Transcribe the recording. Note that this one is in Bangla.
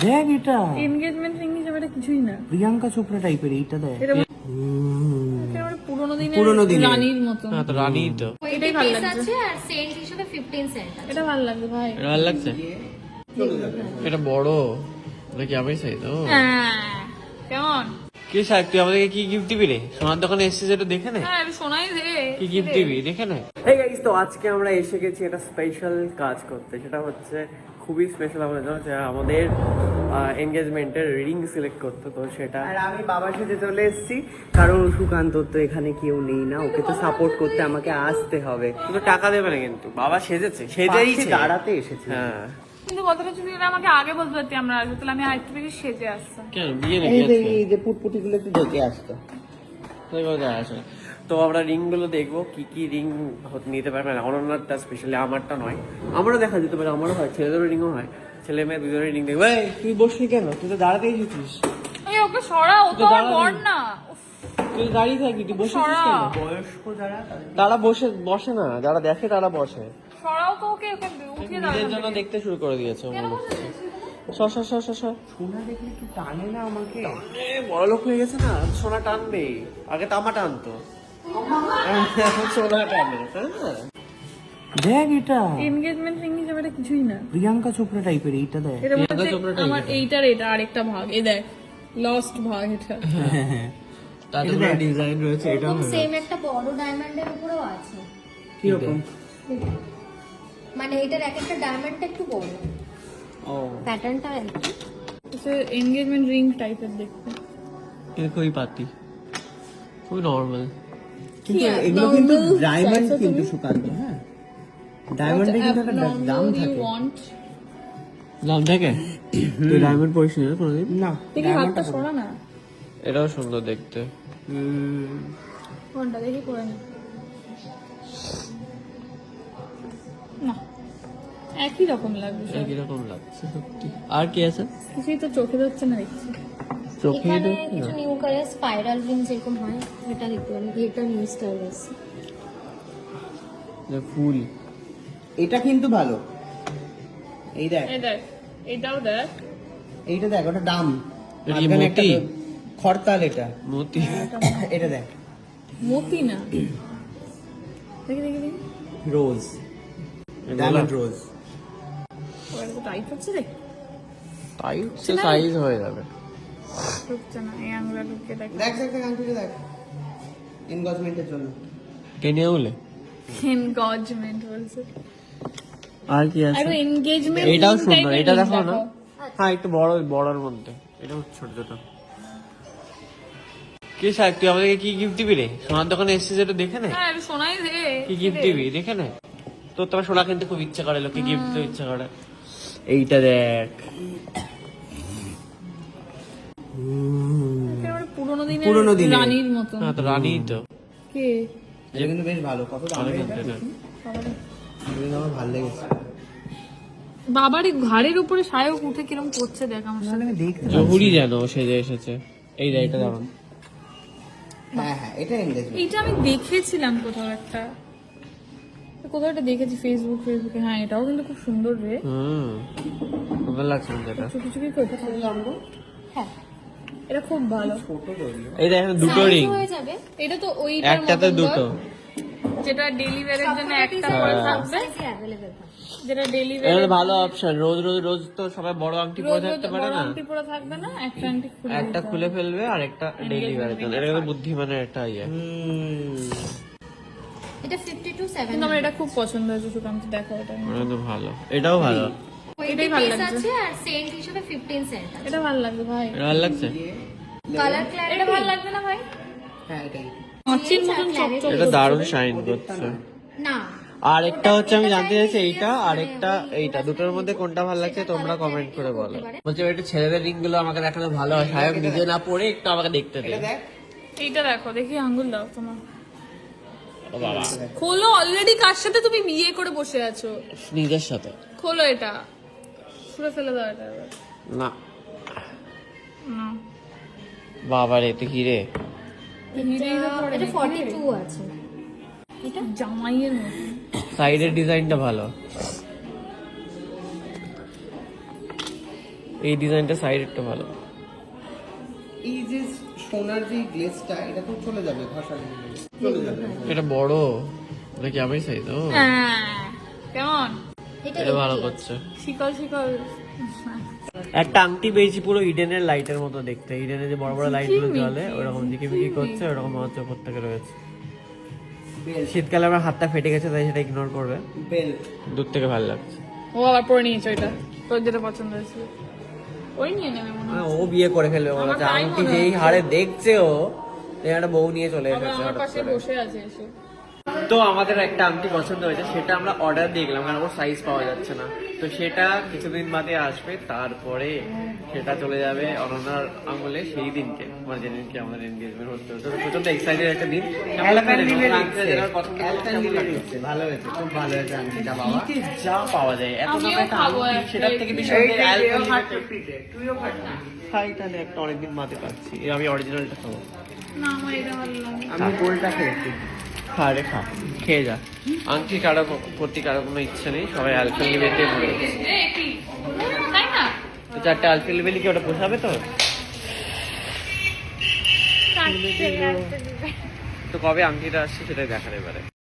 দেখ এটা এনগেজমেন্ট রিং হিসেবে এটা কিছুই না। প্রিয়াঙ্কা চোপড়া টাইপের এইটা দেখ। এটা একেবারে পুরোনো পুরোনো দিনের দিনের। রানীর মতো। হ্যাঁ তো রানী তো। এটাই ভালো লাগছে। আছে আর সেন্ট হিসেবে 15 সেন্ট আছে। এটা ভালো লাগছে ভাই। এটা ভালো লাগছে। এটা বড়। এটা কি আমার সাইজ? ও কেমন? কি সাহেব তুই আমাদেরকে কি গিফট দিবি রে? সোনার দোকানে এসেছিস এটা দেখে নে। হ্যাঁ শোনাই দে। কি গিফট দিবি দেখে নে। এই গাইস, তো আজকে আমরা এসে গেছি একটা স্পেশাল কাজ করতে। সেটা হচ্ছে খুবই স্পেশাল আমাদের জন্য, যে আমাদের এনগেজমেন্টের রিং সিলেক্ট করতে। তো সেটা আর আমি বাবার সাথে চলে এসেছি, কারণ সুকান্ত তো এখানে কেউ নেই না, ওকে তো সাপোর্ট করতে আমাকে আসতে হবে। কিন্তু টাকা দেবে না কিন্তু। বাবা সেজেছে, সেজেই পাশে দাঁড়াতে এসেছি। হ্যাঁ কিন্তু কথাটা যদি আমাকে আগে বলতে পারতি আমরা আসবো, তাহলে আমি আরেকটু বেশি সেজে আসতাম। কেন বিয়ে এই নাকি যে আজকে? এই যে পুটপুটি গুলো একটু দেখে আসতো। তুই কোথায় আছিস? তো আমরা রিং গুলো দেখবো, কি কি রিং নিতে পারবে না। অনন্যারটা স্পেশালি, আমারটা নয়। আমারও দেখা যেতে পারে, আমারও হয়, ছেলেদেরও রিংও হয়। ছেলে মেয়ে দুজনের রিং দেখবো। এই, তুই বসলি কেন? তুই তো দাঁড়াতেই এসেছিস। এই ওকে সরা, ও তো আমার বর না। উফ, তুই দাঁড়িয়ে থাকবি, তুই বসেছিস সরা। কেন? বয়স্ক যারা তারা বসে না, যারা দেখে তারা বসে। সরাও তো ওকে, ওকে উঠিয়ে দাও। নিজের জন্য দেখতে শুরু করে দিয়েছে ও মনে হচ্ছে। সর সর সর সর সর। সোনা দেখলে একটু টানে না আমাকে। বড় লোক হয়ে গেছে না, সোনা টানবে। আগে তামা টানতো, এখন সোনা টানে। হ্যাঁ দেখ এটা এনগেজমেন্ট রিং হিসেবে এটা কিছুই না। প্রিয়াঙ্কা চোপড়া টাইপের এইটা দেখ। এটা প্রিয়াঙ্কা বলতে চোপড়া type আমার এর। এইটার এটা আরেকটা ভাগ। এই দেখ লস্ট ভাগ এটা। তাতে পুরো ডিজাইন রয়েছে। এটাও এরকম সেম একটা বড় ডায়মন্ডের উপরেও আছে। কিরকম? মানে এটার এক একটা ডায়মন্ডটা একটু বড়, ও প্যাটার্নটা একটু। এটা এনগেজমেন্ট রিং টাইপের দেখতে। কিন্তু খুবই পাতি, খুবই নর্মাল। কিন্তু কি আর, এগুলো কিন্তু normal ডায়মন্ড চাইছো কিন্তু তুমি? সুকান্ত। হ্যাঁ, ডায়মন্ডে কিন্তু একটা দাম Abnormal you থাকে। want? দাম থাকে? তুই ডায়মন্ড পরিস না কোনোদিন? না, দেখি হাতটা সরা না। এটাও সুন্দর দেখতে। কোনটা দেখি করে নি। না একই রকম লাগবে সব। একই রকম লাগছে সত্যি। আর কি আছে? কিছুই তো চোখে ধরছে না দেখছি। চোখে এখানে কিছু নিউ কালার স্পাইরাল রিংস এরকম হয়, এটা দেখতে পারেন। এটা নিউ স্টাইল আছে। ফুল। এটা কিন্তু ভালো। এই দেখ, এই দেখ, এটাও দেখ। এইটা দেখ, ওটা দাম। এটা কি মাঝখানে একটা মতি? খরতাল এটা। মতি। এটা দেখ, মতি না। দেখি দেখি দেখি। রোজ, ডায়মন্ড রোজ। ওটা তো টাইট হচ্ছে রে। তাই হচ্ছে, সাইজ হয়ে যাবে। ঢুকছে না, এই আঙুলে ঢুকে দেখ। দেখ দেখ দেখ, আংটিটা দেখ, এনগেজমেন্টের জন্য। কেনে বলে। এনগেজমেন্ট বলছে। আর কি আছে? আর এনগেজমেন্ট এটাও সুন্দর, এটা দেখো না। হ্যাঁ একটু বড়, বড়র মধ্যে। এটাও ছোট ছোট। কি সাহেব তুই আমাদেরকে কি গিফট দিবি রে? সোনার দোকানে এসেছিস এটা দেখে নে। হ্যাঁ শোনাই দে। কি গিফট দিবি দেখে নে। তোর তোমার সোনা কিনতে খুব ইচ্ছা করে, লোকে গিফট দিতে ইচ্ছা করে। এইটা দেখ। একেবারে পুরোনো পুরোনো দিনের দিনের। রানীর মতো। হ্যাঁ তো রানী তো। কে? এটা কিন্তু বেশ ভালো। কত দাম অনেক এটা? এটা। এটা কিন্তু আমার ভালো লেগেছে। বাবার এই ঘাড়ের উপরে সায়ক উঠে কিরম করছে দেখ আমার সাথে। তাহলে আমি দেখতে জহুরি যেন সেজে এসেছে। এই দেখ, এটা দারুন। হ্যাঁ হ্যাঁ, এটা এনগেজমেন্ট। এইটা আমি দেখেছিলাম কোথাও একটা, কোথাও একটা দেখেছি ফেসবুকে। হ্যাঁ এটাও কিন্তু খুব সুন্দর রে। সুন্দর লাগছে না এটা? চুকি চুকি করতে হ্যাঁ এটা খুব ভালো। এই দেখ, এখানে দুটো Size রিং। হয়ে যাবে। এটা তো ওইটার একটাতে মতন দুটো। ধর, যেটা ডেলি ওয়্যারের জন্য একটা হ্যাঁ। করে থাকবে, অ্যাভেলেবেল যেটা ডেলি এটা ওয়্যার ভালো অপশন। রোজ রোজ রোজ তো সবাই বড় আংটি পরে থাকতে পারে বড় না। আংটি পরে থাকবে না, একটা আংটি খুলে একটা খুলে ফেলবে আর একটা ডেইলি ওয়্যারের জন্য। এটা কিন্তু বুদ্ধিমানের একটা ইয়ে। এটা 50 to 7 কিন্তু আমার এটা খুব পছন্দ হয়েছে সুকান্ত, দেখো এটা এটা কিন্তু ভালো। এটাও ভালো। এটাই ভালো লাগছে। আছে আর সেন্ট হিসেবে 15 সেন্ট আছে। এটা ভালো লাগছে ভাই। এটা ভালো লাগছে। কালার এটা ক্ল্যারিটি ভালো লাগছে না ভাই? হ্যাঁ এটাই। মাছির মতন চকচক এটা দারুণ শাইন করছে। না, আর একটা হচ্ছে আমি জানতে চাইছি এইটা আর একটা এইটা, দুটোর মধ্যে কোনটা ভালো লাগছে তোমরা কমেন্ট করে বলো। বলছি একটু ছেলেদের রিং গুলো আমাকে দেখানো ভালো হয়, সাহেব নিজে না পড়ে একটু আমাকে দেখতে দে। এটা দেখ, এইটা দেখো, দেখি আঙ্গুল দাও তোমার। ও বাবা, খোলো, অলরেডি কার সাথে তুমি বিয়ে করে বসে আছো? নিজের সাথে খোলো এটা, ছুঁড়ে ফেলে দাও এটা এবার। না। না বাবা রে, তুই কি রে? এটা 42 আছে। এটা জামাইয়ের মতো। সাইডের ডিজাইনটা ভালো। এই ডিজাইনটা সাইড একটু ভালো। এই যে সোনার যে গ্লেজটা এটা তো চলে যাবে, ঘষা চলে যাবে। এটা বড়, এটা কি আমার সাইজ? ও কেমন এটা ভালো করছে। শিকল শিকল একটা আংটি পেয়েছি পুরো ইডেনের লাইটের মতো দেখতে, ইডেনের যে বড় বড় লাইট গুলো জ্বলে ওরকম ঝিকিমিকি করছে, ওরকম আমার চোখ থেকে রয়েছে। শীতকালে আমার হাতটা ফেটে গেছে তাই সেটা ইগনোর করবে, বেল্ট। দূর থেকে ভালো লাগছে। ও আবার পরে নিয়েছে ওইটা, তোর যেটা পছন্দ হয়েছিল ওই নিয়ে নেবে মনে হয়। ও বিয়ে করে ফেলবে মনে হচ্ছে, আমার তাই আংটি মনে যেই হচ্ছে। হারে দেখছে ও, একটা বউ নিয়ে চলে আবার এসেছে আমার হঠাৎ পাশে করে। বসে আছে এসে। তো আমাদের একটা আংটি পছন্দ হয়েছে, সেটা আমরা অর্ডার দিয়ে গেলাম কারণ ওর সাইজ পাওয়া যাচ্ছে না। তো সেটা কিছুদিন বাদে আসবে, তারপরে সেটা চলে যাবে অনন্যার আঙুলে সেই দিনকে, মানে যেদিনকে আমাদের এনগেজমেন্ট হচ্ছে। তো প্রচন্ড এক্সাইটেড একটা দিন। কেমন লাগছে? কেমন লাগছে? ভালো হয়েছে, খুব ভালো হয়েছে আংটিটা বাবা। কি যা পাওয়া যায় এত আমিও দামে একটা খাবো আংটি, একটা, সেটার থেকে বেশি এইটা আমাদের দিয়েও alcohol খাট্টি limited- পিঠে, তুইও খাট্টি। খাই তাহলে একটা, অনেকদিন বাদে পাচ্ছি। আমি অরিজিনালটা খাবো। না আমার এটা ভালো লাগে। আমি গোলটা খেয়েছি। খা রে খা, খেয়ে যা। আংটি কারো প্রতি কারো কোনো ইচ্ছে নেই, সবাই অ্যালকোহল লিমিটে ভরে গেছে। এ, কি? তাই না? তো চারটে আলফি লেভেলই কি ওটা পোষাবে তো? চারটে, চারটে দিবে। তো কবে আংটিটা আসছে সেটাই দেখার এবারে।